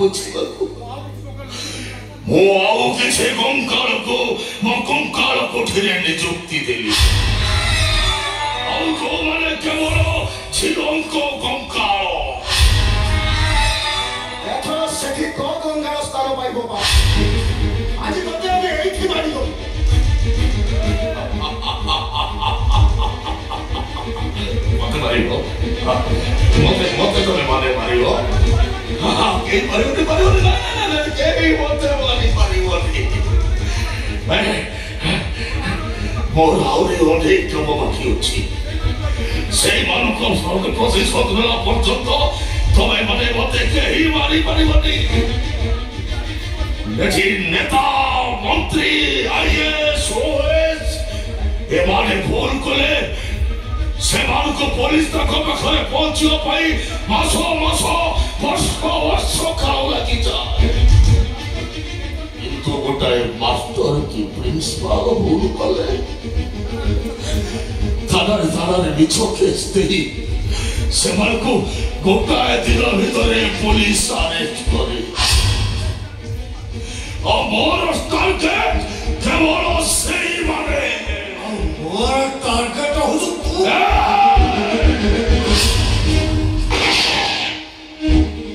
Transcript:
ବୁଝିବାକୁ ମୁଁ ଆଉ କିଛି କଙ୍କାଳ କୋଠିରେ ନିଯୁକ୍ତି ଦେଲି ଆଉ ଯୋଉମାନେ କେବଳ ଝିଅଙ୍କ କଙ୍କାଳ ଏଥର ସେଠି ତୋ କଙ୍କାଳ ସ୍ଥାନ ପାଇବ ଆଜି ତତେ ଆମେ ଏଇଠି ମାରିଗଲୁ ମତେ ମାରିବ ମତେ ତମେ ମାରିବ କେହି ପାରିବନି କେହି ମତେ ମାରିପାରିବନି ମୋର ଆହୁରି ଅନେକ କାମ ବାକି ଅଛି ସେଇମାନଙ୍କ ପ୍ରତିଶୋଧ ନେଲା ପର୍ଯ୍ୟନ୍ତ ତମେ ମାନେ ମତେ କେହି ମାରିପାରିବନି ଏଠି ନେତା ମନ୍ତ୍ରୀ IAS OS ଏମାନେ ଭୁଲ କଲେ ସେମାନଙ୍କୁ ପୋଲିସ ତାଙ୍କ ପାଖରେ ପହଞ୍ଚିବା ପାଇଁ ମାସ ବର୍ଷ କାଳ ଲାଗିଯାଏ କିନ୍ତୁ ଗୋଟାଏ ମାଷ୍ଟର କି ପ୍ରିନ୍ସିପାଲ ଭୁଲ କଲେ ଥାନାରେ ମିଛ କେସ୍ ଦେଇ ସେମାନଙ୍କୁ ଗୋଟାଏ ଦିନ ଭିତରେ ପୋଲିସ ଆରେଷ୍ଟ କରେ ଆଉ ମୋର